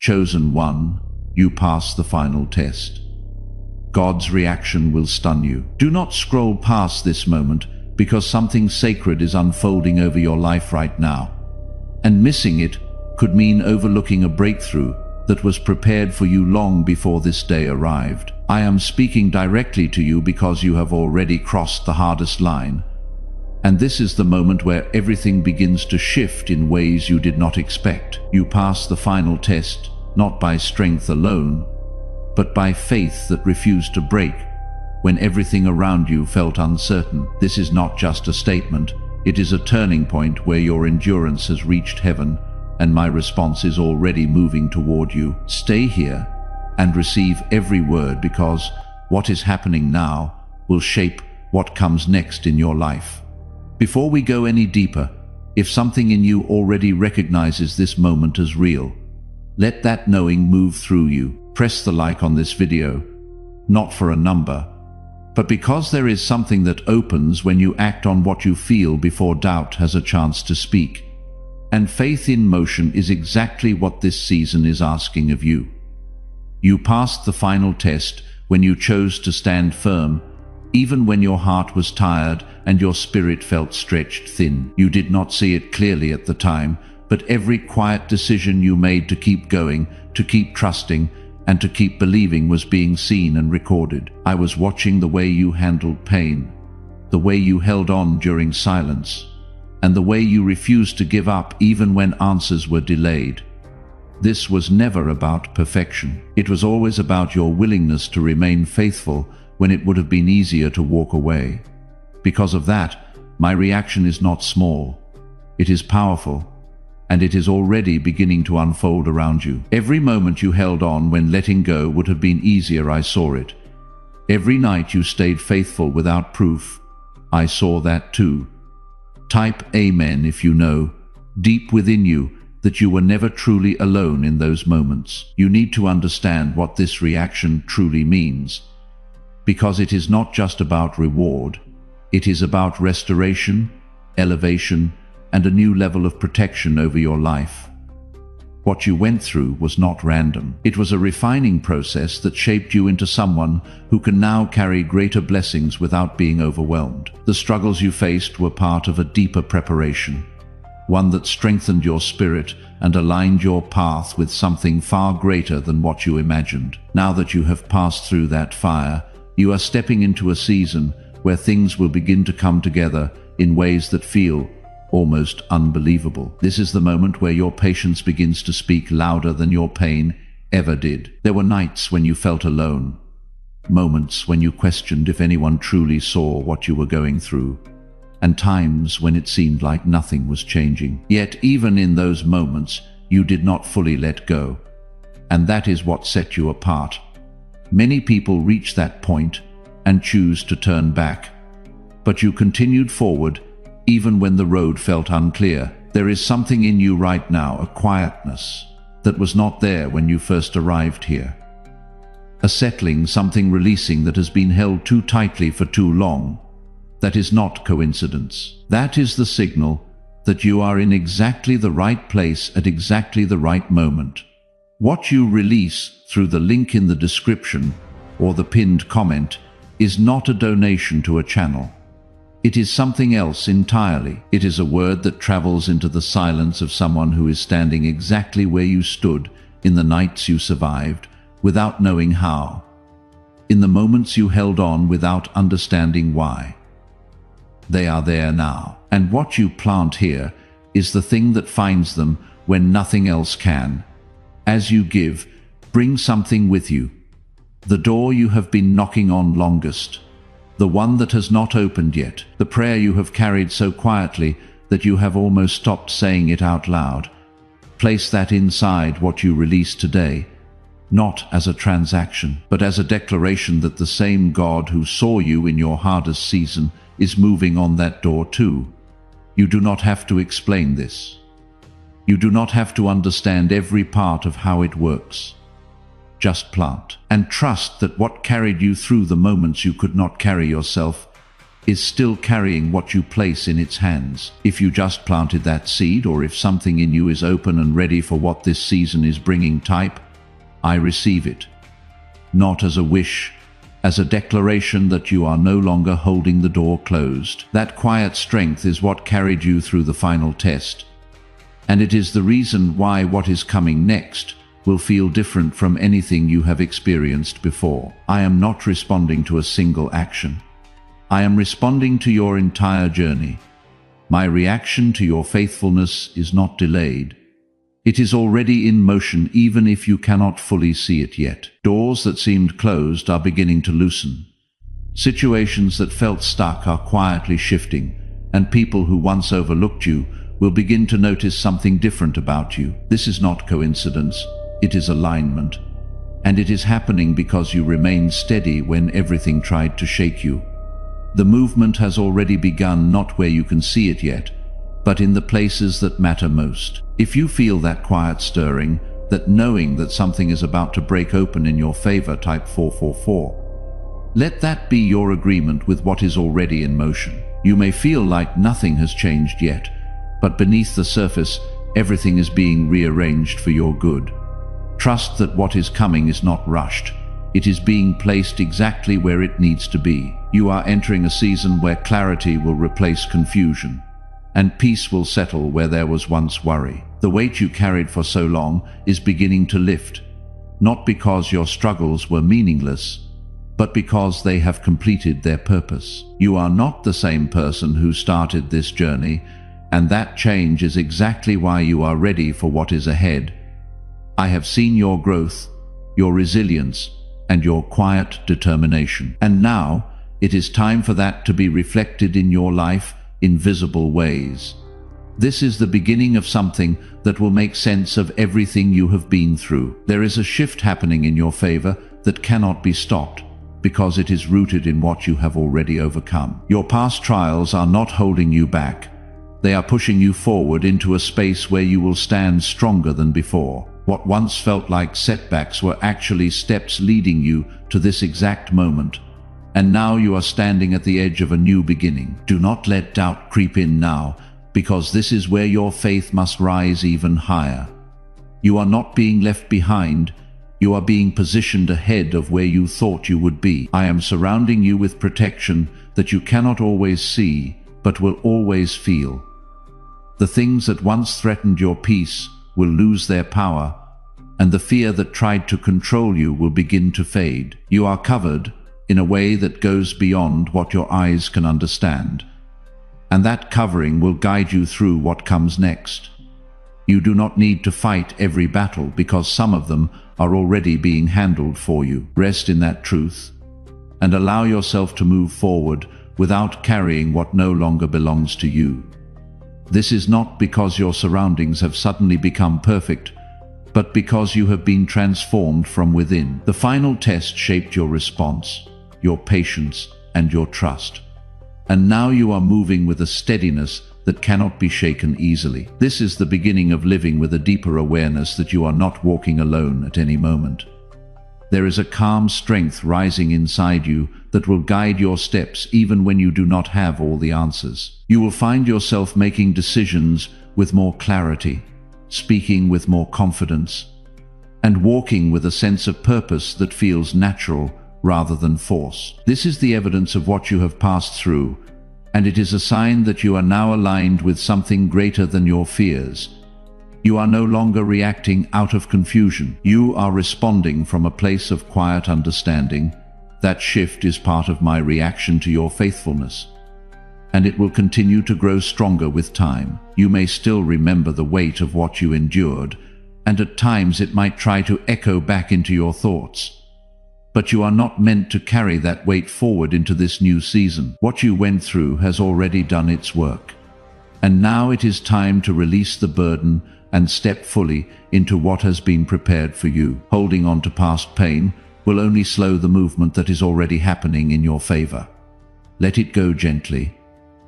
Chosen one, you pass the final test. God's reaction will stun you. Do not scroll past this moment, because something sacred is unfolding over your life right now. And missing it could mean overlooking a breakthrough that was prepared for you long before this day arrived. I am speaking directly to you because you have already crossed the hardest line. And this is the moment where everything begins to shift in ways you did not expect. You pass the final test, not by strength alone, but by faith that refused to break when everything around you felt uncertain. This is not just a statement, it is a turning point where your endurance has reached heaven, and my response is already moving toward you. Stay here and receive every word, because what is happening now will shape what comes next in your life. Before we go any deeper, if something in you already recognizes this moment as real, let that knowing move through you. Press the like on this video, not for a number, but because there is something that opens when you act on what you feel before doubt has a chance to speak. And faith in motion is exactly what this season is asking of you. You passed the final test when you chose to stand firm, even when your heart was tired and your spirit felt stretched thin. You did not see it clearly at the time, but every quiet decision you made to keep going, to keep trusting, and to keep believing was being seen and recorded. I was watching the way you handled pain, the way you held on during silence, and the way you refused to give up even when answers were delayed. This was never about perfection. It was always about your willingness to remain faithful when it would have been easier to walk away. Because of that, my reaction is not small. It is powerful, and it is already beginning to unfold around you. Every moment you held on when letting go would have been easier, I saw it. Every night you stayed faithful without proof, I saw that too. Type amen if you know, deep within you, that you were never truly alone in those moments. You need to understand what this reaction truly means, because it is not just about reward, it is about restoration, elevation, and a new level of protection over your life. What you went through was not random. It was a refining process that shaped you into someone who can now carry greater blessings without being overwhelmed. The struggles you faced were part of a deeper preparation, one that strengthened your spirit and aligned your path with something far greater than what you imagined. Now that you have passed through that fire, you are stepping into a season where things will begin to come together in ways that feel almost unbelievable. This is the moment where your patience begins to speak louder than your pain ever did. There were nights when you felt alone, moments when you questioned if anyone truly saw what you were going through, and times when it seemed like nothing was changing. Yet even in those moments, you did not fully let go, and that is what set you apart. Many people reach that point and choose to turn back, but you continued forward even when the road felt unclear. There is something in you right now, a quietness that was not there when you first arrived here. A settling, something releasing that has been held too tightly for too long. That is not coincidence. That is the signal that you are in exactly the right place at exactly the right moment. What you release through the link in the description or the pinned comment is not a donation to a channel. It is something else entirely. It is a word that travels into the silence of someone who is standing exactly where you stood in the nights you survived without knowing how, in the moments you held on without understanding why. They are there now, and what you plant here is the thing that finds them when nothing else can. As you give, bring something with you. The door you have been knocking on longest, the one that has not opened yet, the prayer you have carried so quietly that you have almost stopped saying it out loud. Place that inside what you release today, not as a transaction, but as a declaration that the same God who saw you in your hardest season is moving on that door too. You do not have to explain this. You do not have to understand every part of how it works. Just plant and trust that what carried you through the moments you could not carry yourself is still carrying what you place in its hands. If you just planted that seed, or if something in you is open and ready for what this season is bringing, type, I receive it. Not as a wish, as a declaration that you are no longer holding the door closed. That quiet strength is what carried you through the final test. And it is the reason why what is coming next will feel different from anything you have experienced before. I am not responding to a single action. I am responding to your entire journey. My reaction to your faithfulness is not delayed. It is already in motion, even if you cannot fully see it yet. Doors that seemed closed are beginning to loosen. Situations that felt stuck are quietly shifting, and people who once overlooked you will begin to notice something different about you. This is not coincidence, it is alignment. And it is happening because you remained steady when everything tried to shake you. The movement has already begun, not where you can see it yet, but in the places that matter most. If you feel that quiet stirring, that knowing that something is about to break open in your favor, type 444. Let that be your agreement with what is already in motion. You may feel like nothing has changed yet, but beneath the surface, everything is being rearranged for your good. Trust that what is coming is not rushed. It is being placed exactly where it needs to be. You are entering a season where clarity will replace confusion, and peace will settle where there was once worry. The weight you carried for so long is beginning to lift, not because your struggles were meaningless, but because they have completed their purpose. You are not the same person who started this journey, and that change is exactly why you are ready for what is ahead. I have seen your growth, your resilience, and your quiet determination. And now, it is time for that to be reflected in your life in visible ways. This is the beginning of something that will make sense of everything you have been through. There is a shift happening in your favor that cannot be stopped, because it is rooted in what you have already overcome. Your past trials are not holding you back. They are pushing you forward into a space where you will stand stronger than before. What once felt like setbacks were actually steps leading you to this exact moment. And now you are standing at the edge of a new beginning. Do not let doubt creep in now, because this is where your faith must rise even higher. You are not being left behind. You are being positioned ahead of where you thought you would be. I am surrounding you with protection that you cannot always see, but will always feel. The things that once threatened your peace will lose their power, and the fear that tried to control you will begin to fade. You are covered in a way that goes beyond what your eyes can understand, and that covering will guide you through what comes next. You do not need to fight every battle, because some of them are already being handled for you. Rest in that truth, and allow yourself to move forward without carrying what no longer belongs to you. This is not because your surroundings have suddenly become perfect, but because you have been transformed from within. The final test shaped your response, your patience, and your trust. And now you are moving with a steadiness that cannot be shaken easily. This is the beginning of living with a deeper awareness that you are not walking alone at any moment. There is a calm strength rising inside you that will guide your steps even when you do not have all the answers. You will find yourself making decisions with more clarity, speaking with more confidence, and walking with a sense of purpose that feels natural rather than forced. This is the evidence of what you have passed through, and it is a sign that you are now aligned with something greater than your fears. You are no longer reacting out of confusion. You are responding from a place of quiet understanding. That shift is part of my reaction to your faithfulness, and it will continue to grow stronger with time. You may still remember the weight of what you endured, and at times it might try to echo back into your thoughts. But you are not meant to carry that weight forward into this new season. What you went through has already done its work, and now it is time to release the burden and step fully into what has been prepared for you. Holding on to past pain will only slow the movement that is already happening in your favor. Let it go gently,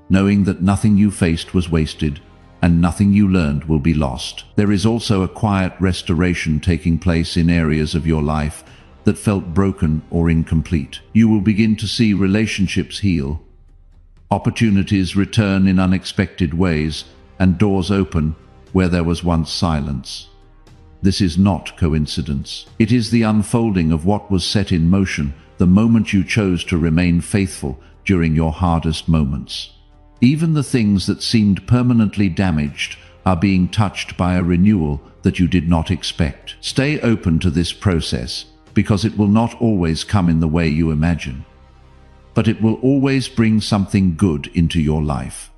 knowing that nothing you faced was wasted, and nothing you learned will be lost. There is also a quiet restoration taking place in areas of your life that felt broken or incomplete. You will begin to see relationships heal, Opportunities return in unexpected ways, and doors open where there was once silence. This is not coincidence. It is the unfolding of what was set in motion the moment you chose to remain faithful during your hardest moments. Even the things that seemed permanently damaged are being touched by a renewal that you did not expect. Stay open to this process, because it will not always come in the way you imagine, but it will always bring something good into your life.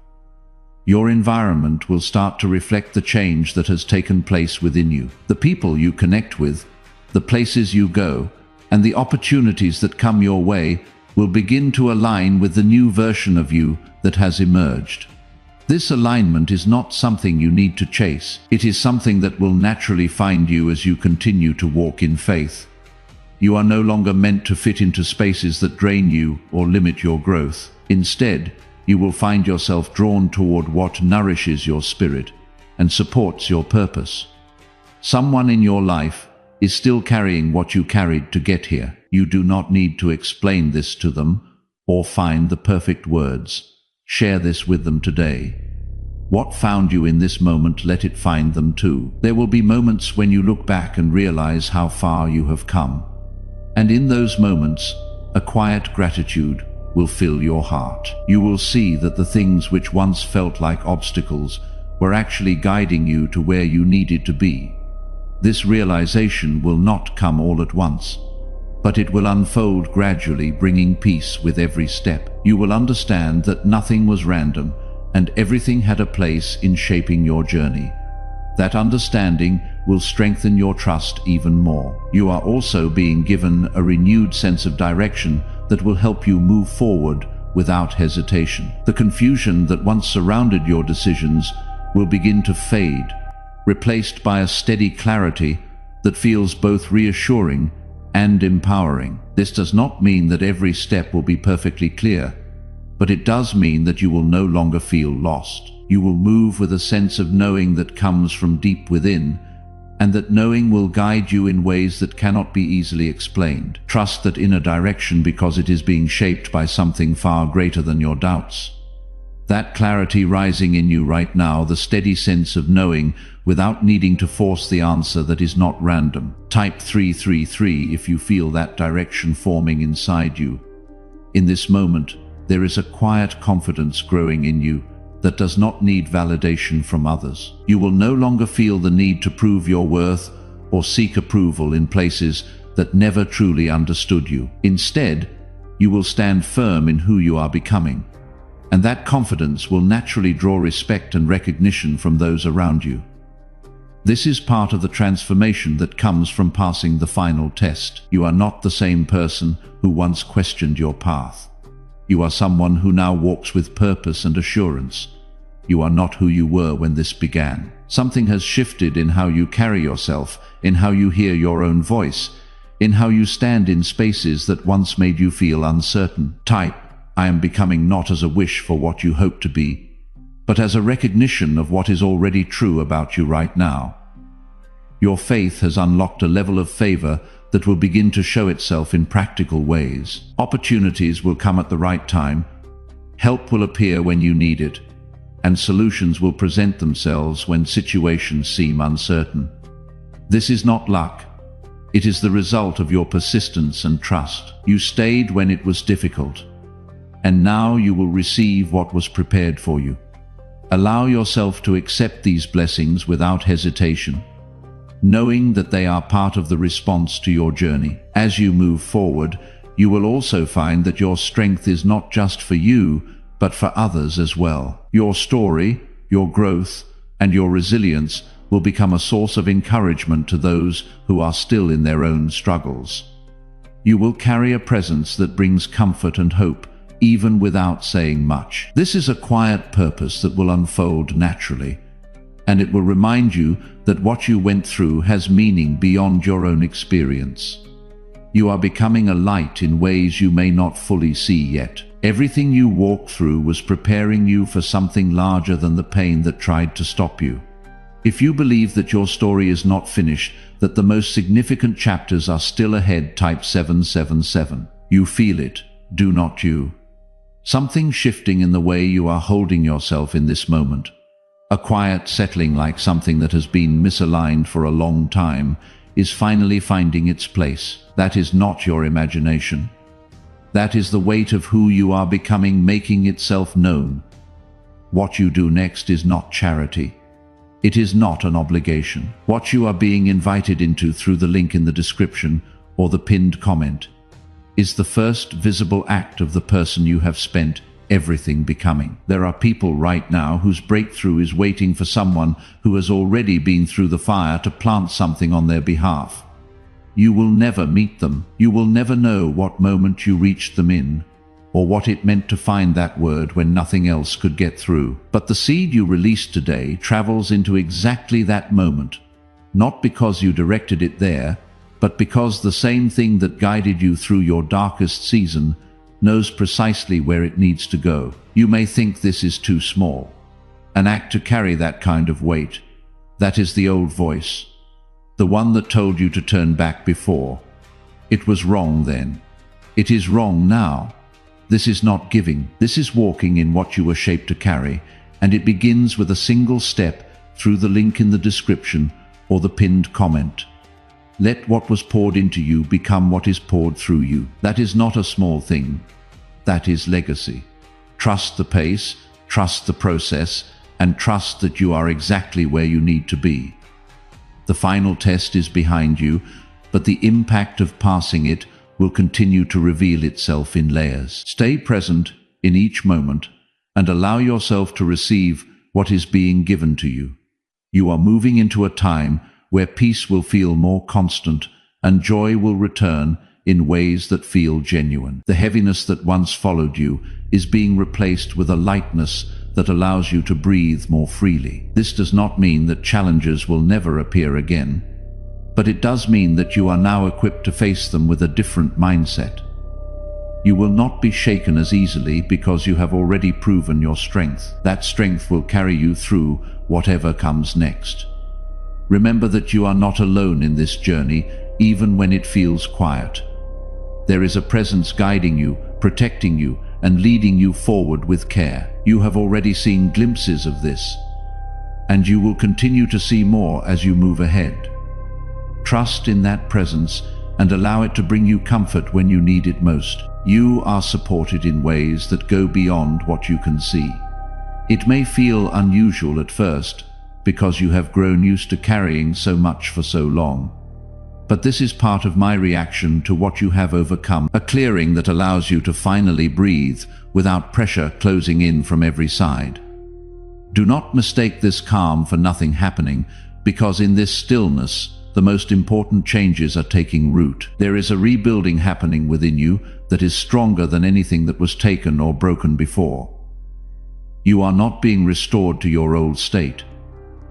Your environment will start to reflect the change that has taken place within you. The people you connect with, the places you go, and the opportunities that come your way will begin to align with the new version of you that has emerged. This alignment is not something you need to chase. It is something that will naturally find you as you continue to walk in faith. You are no longer meant to fit into spaces that drain you or limit your growth. Instead, you will find yourself drawn toward what nourishes your spirit and supports your purpose. Someone in your life is still carrying what you carried to get here. You do not need to explain this to them or find the perfect words. Share this with them today. What found you in this moment, let it find them too. There will be moments when you look back and realize how far you have come. And in those moments, a quiet gratitude will fill your heart. You will see that the things which once felt like obstacles were actually guiding you to where you needed to be. This realization will not come all at once, but it will unfold gradually, bringing peace with every step. You will understand that nothing was random and everything had a place in shaping your journey. That understanding will strengthen your trust even more. You are also being given a renewed sense of direction that will help you move forward without hesitation. The confusion that once surrounded your decisions will begin to fade, replaced by a steady clarity that feels both reassuring and empowering. This does not mean that every step will be perfectly clear, but it does mean that you will no longer feel lost. You will move with a sense of knowing that comes from deep within, and that knowing will guide you in ways that cannot be easily explained. Trust that inner direction because it is being shaped by something far greater than your doubts. That clarity rising in you right now, the steady sense of knowing without needing to force the answer that is not random. Type 333 if you feel that direction forming inside you. In this moment, there is a quiet confidence growing in you that does not need validation from others. You will no longer feel the need to prove your worth or seek approval in places that never truly understood you. Instead, you will stand firm in who you are becoming, and that confidence will naturally draw respect and recognition from those around you. This is part of the transformation that comes from passing the final test. You are not the same person who once questioned your path. You are someone who now walks with purpose and assurance. You are not who you were when this began. Something has shifted in how you carry yourself, in how you hear your own voice, in how you stand in spaces that once made you feel uncertain. Type, I am becoming not as a wish for what you hope to be, but as a recognition of what is already true about you right now. Your faith has unlocked a level of favor that will begin to show itself in practical ways. Opportunities will come at the right time, help will appear when you need it, and solutions will present themselves when situations seem uncertain. This is not luck. It is the result of your persistence and trust. You stayed when it was difficult, and now you will receive what was prepared for you. Allow yourself to accept these blessings without hesitation, knowing that they are part of the response to your journey. As you move forward, you will also find that your strength is not just for you, but for others as well. Your story, your growth, and your resilience will become a source of encouragement to those who are still in their own struggles. You will carry a presence that brings comfort and hope, even without saying much. This is a quiet purpose that will unfold naturally, and it will remind you that what you went through has meaning beyond your own experience. You are becoming a light in ways you may not fully see yet. Everything you walked through was preparing you for something larger than the pain that tried to stop you. If you believe that your story is not finished, that the most significant chapters are still ahead, type 777. You feel it, do not you? Something shifting in the way you are holding yourself in this moment. A quiet settling, like something that has been misaligned for a long time, is finally finding its place. That is not your imagination. That is the weight of who you are becoming making itself known. What you do next is not charity. It is not an obligation. What you are being invited into through the link in the description or the pinned comment is the first visible act of the person you have spent everything becoming. There are people right now whose breakthrough is waiting for someone who has already been through the fire to plant something on their behalf. You will never meet them. You will never know what moment you reached them in, or what it meant to find that word when nothing else could get through. But the seed you released today travels into exactly that moment, not because you directed it there, but because the same thing that guided you through your darkest season knows precisely where it needs to go. You may think this is too small, an act to carry that kind of weight. That is the old voice, the one that told you to turn back before. It was wrong then. It is wrong now. This is not giving. This is walking in what you were shaped to carry, and it begins with a single step through the link in the description or the pinned comment. Let what was poured into you become what is poured through you. That is not a small thing. That is legacy. Trust the pace, trust the process, and trust that you are exactly where you need to be. The final test is behind you, but the impact of passing it will continue to reveal itself in layers. Stay present in each moment and allow yourself to receive what is being given to you. You are moving into a time where peace will feel more constant and joy will return in ways that feel genuine. The heaviness that once followed you is being replaced with a lightness that allows you to breathe more freely. This does not mean that challenges will never appear again, but it does mean that you are now equipped to face them with a different mindset. You will not be shaken as easily because you have already proven your strength. That strength will carry you through whatever comes next. Remember that you are not alone in this journey, even when it feels quiet. There is a presence guiding you, protecting you, and leading you forward with care. You have already seen glimpses of this, and you will continue to see more as you move ahead. Trust in that presence and allow it to bring you comfort when you need it most. You are supported in ways that go beyond what you can see. It may feel unusual at first, because you have grown used to carrying so much for so long. But this is part of my reaction to what you have overcome, a clearing that allows you to finally breathe without pressure closing in from every side. Do not mistake this calm for nothing happening, because in this stillness, the most important changes are taking root. There is a rebuilding happening within you that is stronger than anything that was taken or broken before. You are not being restored to your old state.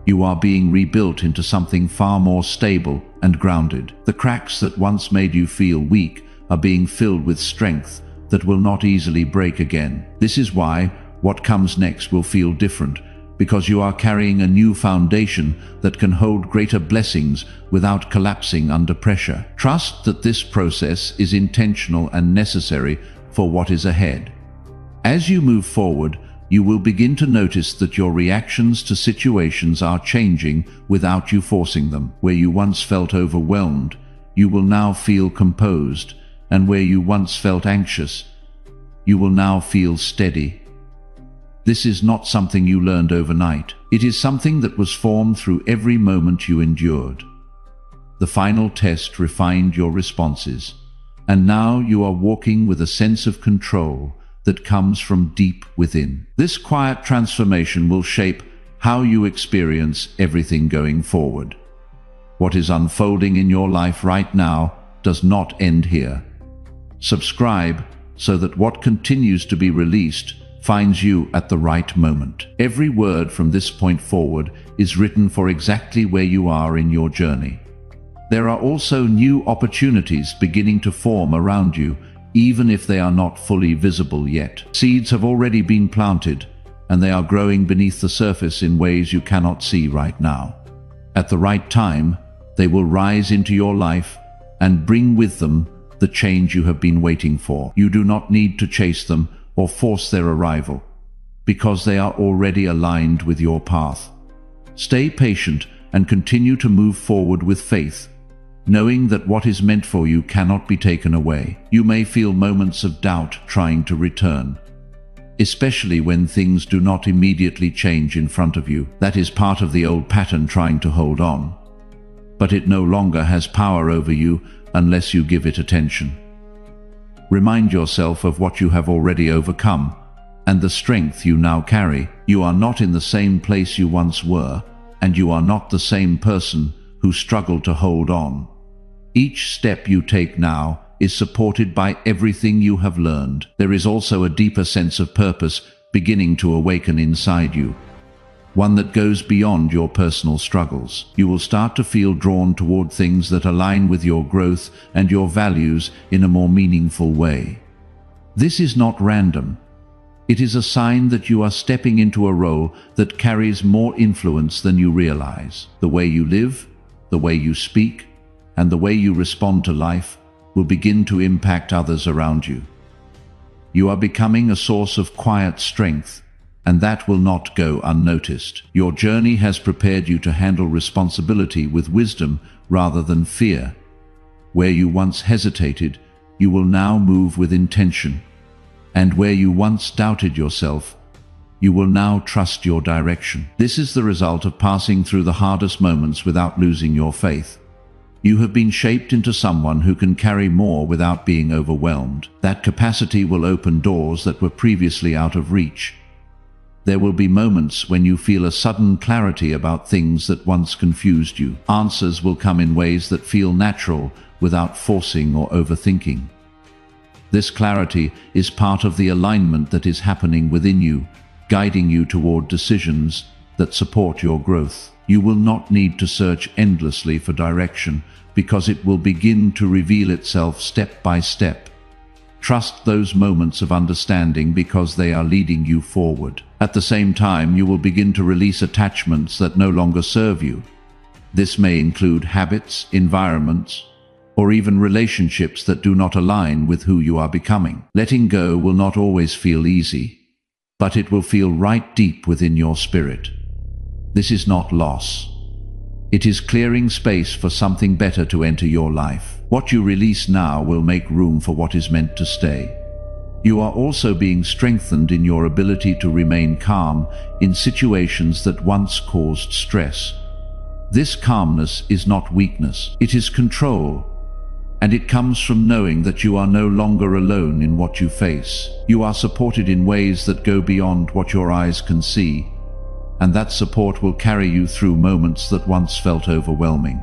You are being rebuilt into something far more stable and grounded. The cracks that once made you feel weak are being filled with strength that will not easily break again. This is why what comes next will feel different, because you are carrying a new foundation that can hold greater blessings without collapsing under pressure. Trust that this process is intentional and necessary for what is ahead. As you move forward, you will begin to notice that your reactions to situations are changing without you forcing them. Where you once felt overwhelmed, you will now feel composed, and where you once felt anxious, you will now feel steady. This is not something you learned overnight. It is something that was formed through every moment you endured. The final test refined your responses, and now you are walking with a sense of control that comes from deep within. This quiet transformation will shape how you experience everything going forward. What is unfolding in your life right now does not end here. Subscribe so that what continues to be released finds you at the right moment. Every word from this point forward is written for exactly where you are in your journey. There are also new opportunities beginning to form around you, even if they are not fully visible yet. Seeds have already been planted, and they are growing beneath the surface in ways you cannot see right now. At the right time, they will rise into your life and bring with them the change you have been waiting for. You do not need to chase them or force their arrival, because they are already aligned with your path. Stay patient and continue to move forward with faith, knowing that what is meant for you cannot be taken away. You may feel moments of doubt trying to return, especially when things do not immediately change in front of you. That is part of the old pattern trying to hold on, but it no longer has power over you unless you give it attention. Remind yourself of what you have already overcome and the strength you now carry. You are not in the same place you once were, and you are not the same person who struggled to hold on. Each step you take now is supported by everything you have learned. There is also a deeper sense of purpose beginning to awaken inside you, one that goes beyond your personal struggles. You will start to feel drawn toward things that align with your growth and your values in a more meaningful way. This is not random. It is a sign that you are stepping into a role that carries more influence than you realize. The way you live, the way you speak, and the way you respond to life will begin to impact others around you. You are becoming a source of quiet strength, and that will not go unnoticed. Your journey has prepared you to handle responsibility with wisdom rather than fear. Where you once hesitated, you will now move with intention. And where you once doubted yourself, you will now trust your direction. This is the result of passing through the hardest moments without losing your faith. You have been shaped into someone who can carry more without being overwhelmed. That capacity will open doors that were previously out of reach. There will be moments when you feel a sudden clarity about things that once confused you. Answers will come in ways that feel natural without forcing or overthinking. This clarity is part of the alignment that is happening within you, guiding you toward decisions that support your growth. You will not need to search endlessly for direction, because it will begin to reveal itself step by step. Trust those moments of understanding because they are leading you forward. At the same time, you will begin to release attachments that no longer serve you. This may include habits, environments, or even relationships that do not align with who you are becoming. Letting go will not always feel easy, but it will feel right deep within your spirit. This is not loss. It is clearing space for something better to enter your life. What you release now will make room for what is meant to stay. You are also being strengthened in your ability to remain calm in situations that once caused stress. This calmness is not weakness, it is control. And it comes from knowing that you are no longer alone in what you face. You are supported in ways that go beyond what your eyes can see, and that support will carry you through moments that once felt overwhelming.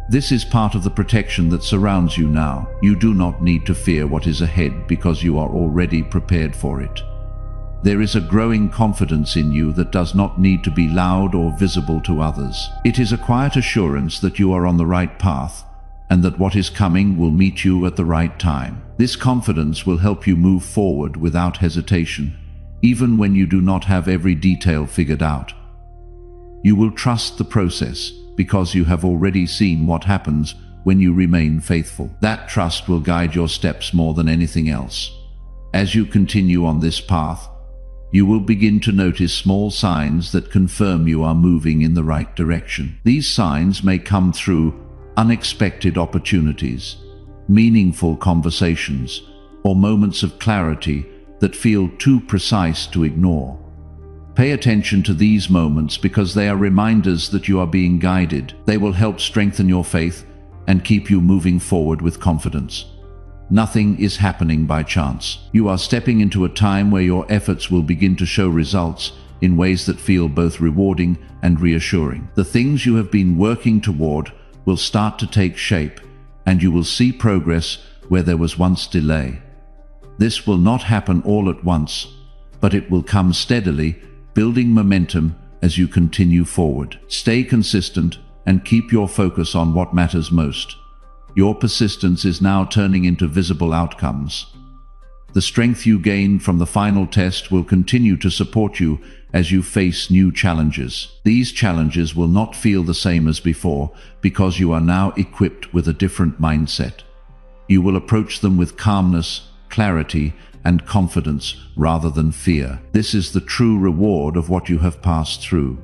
This is part of the protection that surrounds you now. You do not need to fear what is ahead because you are already prepared for it. There is a growing confidence in you that does not need to be loud or visible to others. It is a quiet assurance that you are on the right path, and that what is coming will meet you at the right time. This confidence will help you move forward without hesitation, even when you do not have every detail figured out. You will trust the process because you have already seen what happens when you remain faithful. That trust will guide your steps more than anything else. As you continue on this path, you will begin to notice small signs that confirm you are moving in the right direction. These signs may come through unexpected opportunities, meaningful conversations, or moments of clarity that feel too precise to ignore. Pay attention to these moments because they are reminders that you are being guided. They will help strengthen your faith and keep you moving forward with confidence. Nothing is happening by chance. You are stepping into a time where your efforts will begin to show results in ways that feel both rewarding and reassuring. The things you have been working toward will start to take shape, and you will see progress where there was once delay. This will not happen all at once, but it will come steadily, building momentum as you continue forward. Stay consistent and keep your focus on what matters most. Your persistence is now turning into visible outcomes. The strength you gain from the final test will continue to support you as you face new challenges. These challenges will not feel the same as before because you are now equipped with a different mindset. You will approach them with calmness, clarity, and confidence rather than fear. This is the true reward of what you have passed through.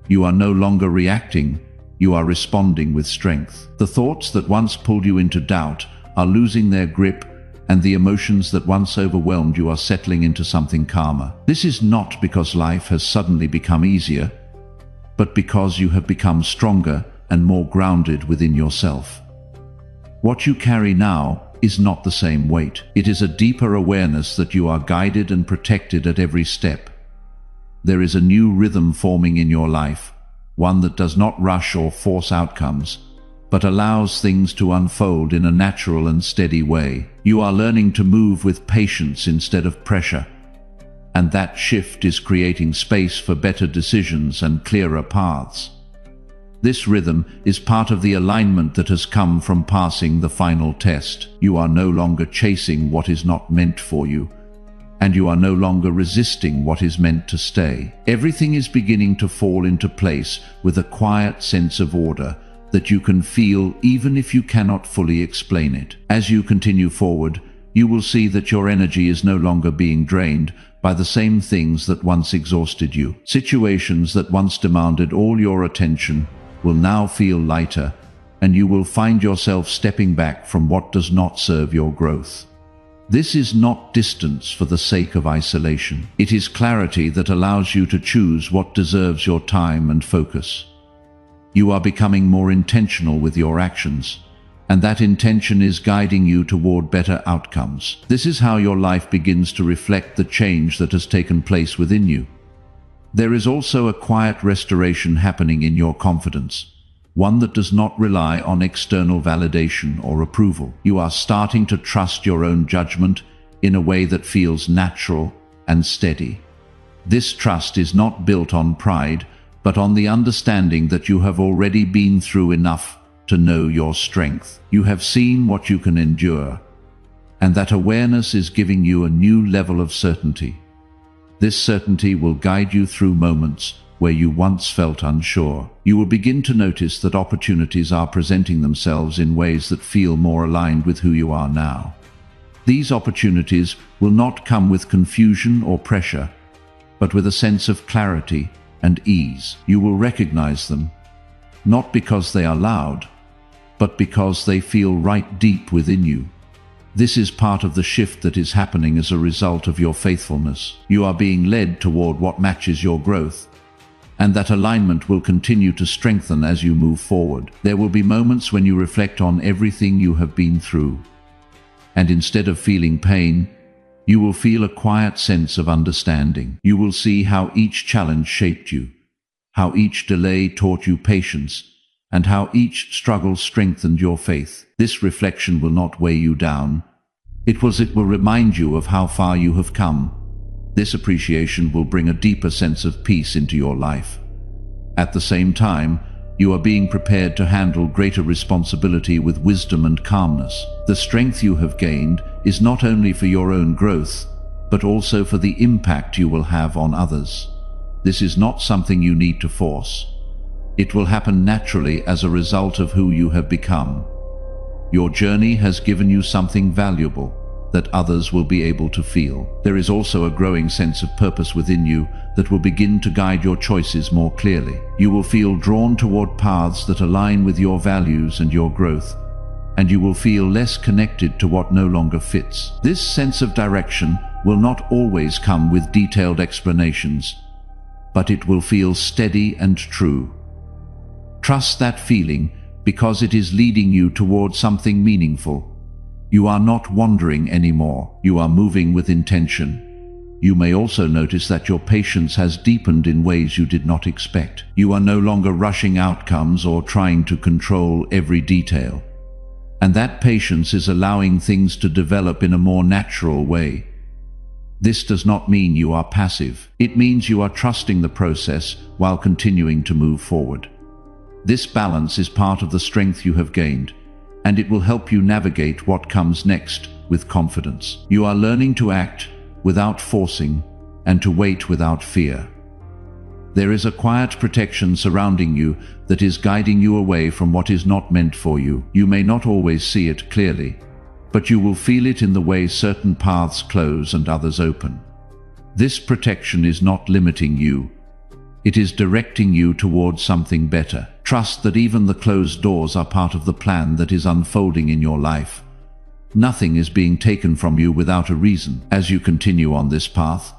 You are no longer reacting, you are responding with strength. The thoughts that once pulled you into doubt are losing their grip, and the emotions that once overwhelmed you are settling into something calmer. This is not because life has suddenly become easier, but because you have become stronger and more grounded within yourself. What you carry now is not the same weight. It is a deeper awareness that you are guided and protected at every step. There is a new rhythm forming in your life, one that does not rush or force outcomes, but allows things to unfold in a natural and steady way. You are learning to move with patience instead of pressure, and that shift is creating space for better decisions and clearer paths. This rhythm is part of the alignment that has come from passing the final test. You are no longer chasing what is not meant for you, and you are no longer resisting what is meant to stay. Everything is beginning to fall into place with a quiet sense of order that you can feel even if you cannot fully explain it. As you continue forward, you will see that your energy is no longer being drained by the same things that once exhausted you. Situations that once demanded all your attention will now feel lighter, and you will find yourself stepping back from what does not serve your growth. This is not distance for the sake of isolation. It is clarity that allows you to choose what deserves your time and focus. You are becoming more intentional with your actions, and that intention is guiding you toward better outcomes. This is how your life begins to reflect the change that has taken place within you. There is also a quiet restoration happening in your confidence, one that does not rely on external validation or approval. You are starting to trust your own judgment in a way that feels natural and steady. This trust is not built on pride, but on the understanding that you have already been through enough to know your strength. You have seen what you can endure, and that awareness is giving you a new level of certainty. This certainty will guide you through moments where you once felt unsure. You will begin to notice that opportunities are presenting themselves in ways that feel more aligned with who you are now. These opportunities will not come with confusion or pressure, but with a sense of clarity and ease. You will recognize them, not because they are loud, but because they feel right deep within you. This is part of the shift that is happening as a result of your faithfulness. You are being led toward what matches your growth, and that alignment will continue to strengthen as you move forward. There will be moments when you reflect on everything you have been through, and instead of feeling pain, you will feel a quiet sense of understanding. You will see how each challenge shaped you, how each delay taught you patience, and how each struggle strengthened your faith. This reflection will not weigh you down. It will remind you of how far you have come. This appreciation will bring a deeper sense of peace into your life. At the same time, you are being prepared to handle greater responsibility with wisdom and calmness. The strength you have gained is not only for your own growth, but also for the impact you will have on others. This is not something you need to force. It will happen naturally as a result of who you have become. Your journey has given you something valuable that others will be able to feel. There is also a growing sense of purpose within you that will begin to guide your choices more clearly. You will feel drawn toward paths that align with your values and your growth, and you will feel less connected to what no longer fits. This sense of direction will not always come with detailed explanations, but it will feel steady and true. Trust that feeling because it is leading you toward something meaningful. You are not wandering anymore. You are moving with intention. You may also notice that your patience has deepened in ways you did not expect. You are no longer rushing outcomes or trying to control every detail. And that patience is allowing things to develop in a more natural way. This does not mean you are passive. It means you are trusting the process while continuing to move forward. This balance is part of the strength you have gained, and it will help you navigate what comes next with confidence. You are learning to act without forcing and to wait without fear. There is a quiet protection surrounding you that is guiding you away from what is not meant for you. You may not always see it clearly, but you will feel it in the way certain paths close and others open. This protection is not limiting you. It is directing you towards something better. Trust that even the closed doors are part of the plan that is unfolding in your life. Nothing is being taken from you without a reason. As you continue on this path,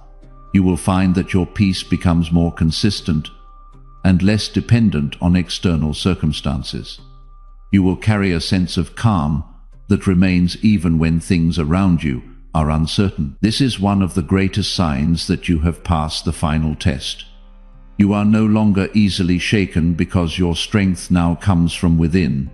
you will find that your peace becomes more consistent and less dependent on external circumstances. You will carry a sense of calm that remains even when things around you are uncertain. This is one of the greatest signs that you have passed the final test. You are no longer easily shaken because your strength now comes from within.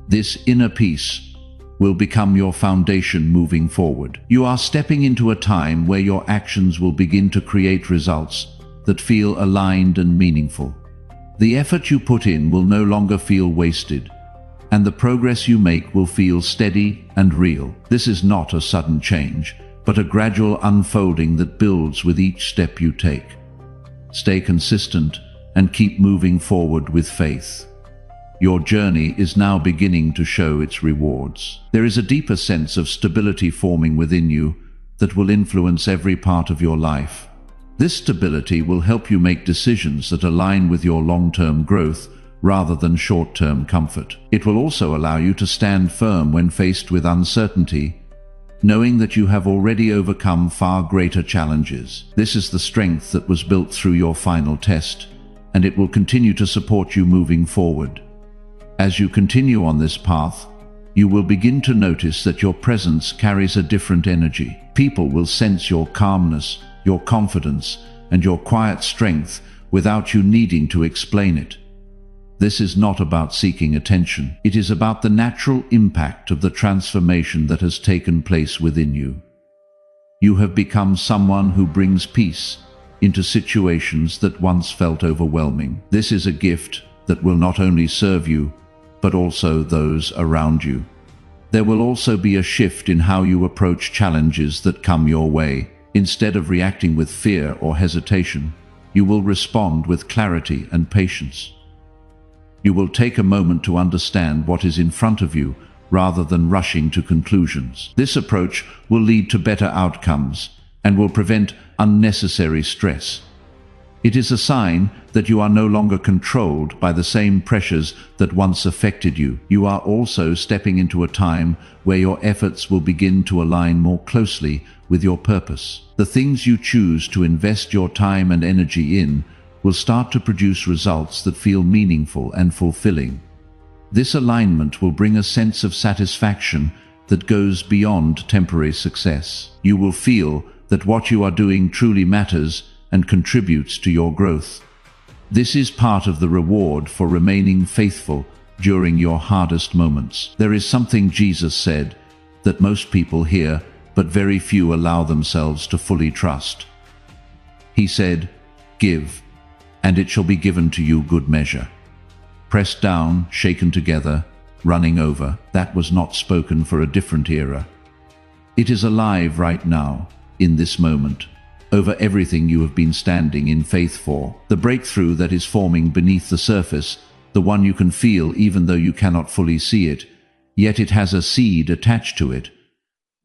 This inner peace will become your foundation moving forward. You are stepping into a time where your actions will begin to create results that feel aligned and meaningful. The effort you put in will no longer feel wasted, and the progress you make will feel steady and real. This is not a sudden change, but a gradual unfolding that builds with each step you take. Stay consistent and keep moving forward with faith. Your journey is now beginning to show its rewards. There is a deeper sense of stability forming within you that will influence every part of your life. This stability will help you make decisions that align with your long-term growth rather than short-term comfort. It will also allow you to stand firm when faced with uncertainty, knowing that you have already overcome far greater challenges. This is the strength that was built through your final test, and it will continue to support you moving forward. As you continue on this path, you will begin to notice that your presence carries a different energy. People will sense your calmness, your confidence, and your quiet strength without you needing to explain it. This is not about seeking attention. It is about the natural impact of the transformation that has taken place within you. You have become someone who brings peace into situations that once felt overwhelming. This is a gift that will not only serve you, but also those around you. There will also be a shift in how you approach challenges that come your way. Instead of reacting with fear or hesitation, you will respond with clarity and patience. You will take a moment to understand what is in front of you rather than rushing to conclusions. This approach will lead to better outcomes and will prevent unnecessary stress. It is a sign that you are no longer controlled by the same pressures that once affected you. You are also stepping into a time where your efforts will begin to align more closely with your purpose. The things you choose to invest your time and energy in will start to produce results that feel meaningful and fulfilling. This alignment will bring a sense of satisfaction that goes beyond temporary success. You will feel that what you are doing truly matters and contributes to your growth. This is part of the reward for remaining faithful during your hardest moments. There is something Jesus said that most people hear, but very few allow themselves to fully trust. He said, "Give, and it shall be given to you good measure. Pressed down, shaken together, running over." That was not spoken for a different era. It is alive right now, in this moment, over everything you have been standing in faith for. The breakthrough that is forming beneath the surface, the one you can feel even though you cannot fully see it, yet it has a seed attached to it.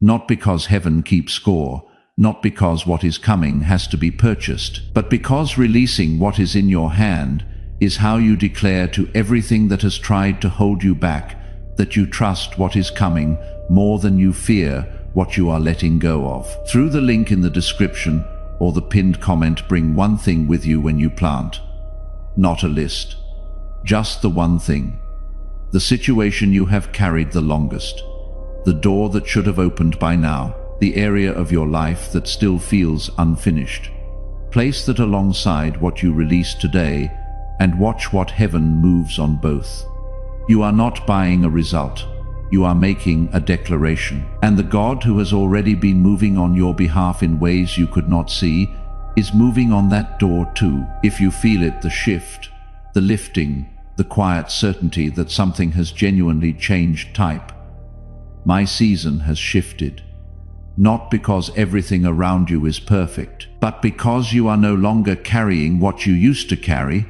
Not because heaven keeps score, not because what is coming has to be purchased, but because releasing what is in your hand is how you declare to everything that has tried to hold you back that you trust what is coming more than you fear what you are letting go of. Through the link in the description or the pinned comment, bring one thing with you when you plant. Not a list. Just the one thing. The situation you have carried the longest. The door that should have opened by now. The area of your life that still feels unfinished. Place that alongside what you release today and watch what heaven moves on both. You are not buying a result. You are making a declaration. And the God who has already been moving on your behalf in ways you could not see is moving on that door too. If you feel it, the shift, the lifting, the quiet certainty that something has genuinely changed type. My season has shifted. Not because everything around you is perfect, but because you are no longer carrying what you used to carry,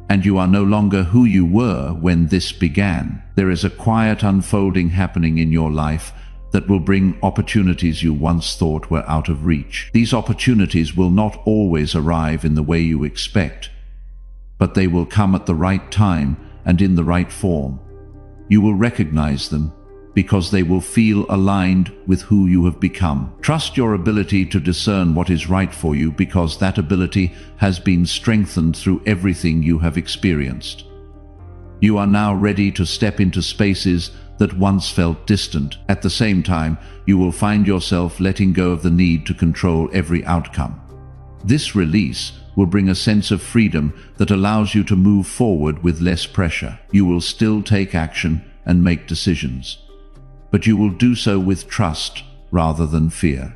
and you are no longer who you were when this began. There is a quiet unfolding happening in your life that will bring opportunities you once thought were out of reach. These opportunities will not always arrive in the way you expect, but they will come at the right time and in the right form. You will recognize them because they will feel aligned with who you have become. Trust your ability to discern what is right for you, because that ability has been strengthened through everything you have experienced. You are now ready to step into spaces that once felt distant. At the same time, you will find yourself letting go of the need to control every outcome. This release will bring a sense of freedom that allows you to move forward with less pressure. You will still take action and make decisions, but you will do so with trust rather than fear.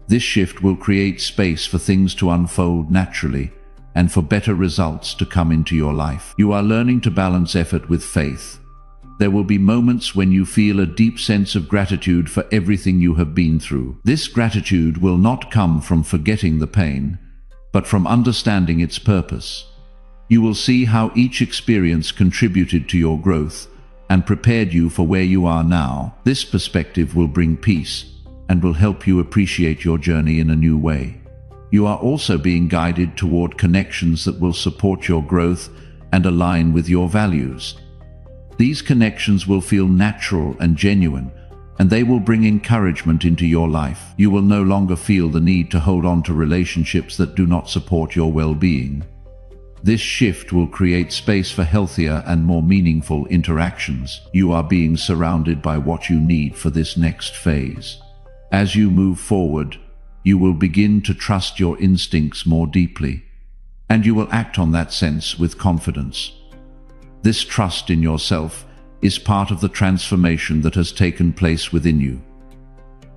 This shift will create space for things to unfold naturally and for better results to come into your life. You are learning to balance effort with faith. There will be moments when you feel a deep sense of gratitude for everything you have been through. This gratitude will not come from forgetting the pain, but from understanding its purpose. You will see how each experience contributed to your growth and prepared you for where you are now. This perspective will bring peace and will help you appreciate your journey in a new way. You are also being guided toward connections that will support your growth and align with your values. These connections will feel natural and genuine, and they will bring encouragement into your life. You will no longer feel the need to hold on to relationships that do not support your well-being. This shift will create space for healthier and more meaningful interactions. You are being surrounded by what you need for this next phase. As you move forward, you will begin to trust your instincts more deeply, and you will act on that sense with confidence. This trust in yourself is part of the transformation that has taken place within you.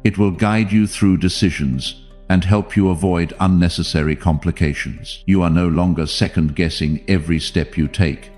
It will guide you through decisions and help you avoid unnecessary complications. You are no longer second-guessing every step you take.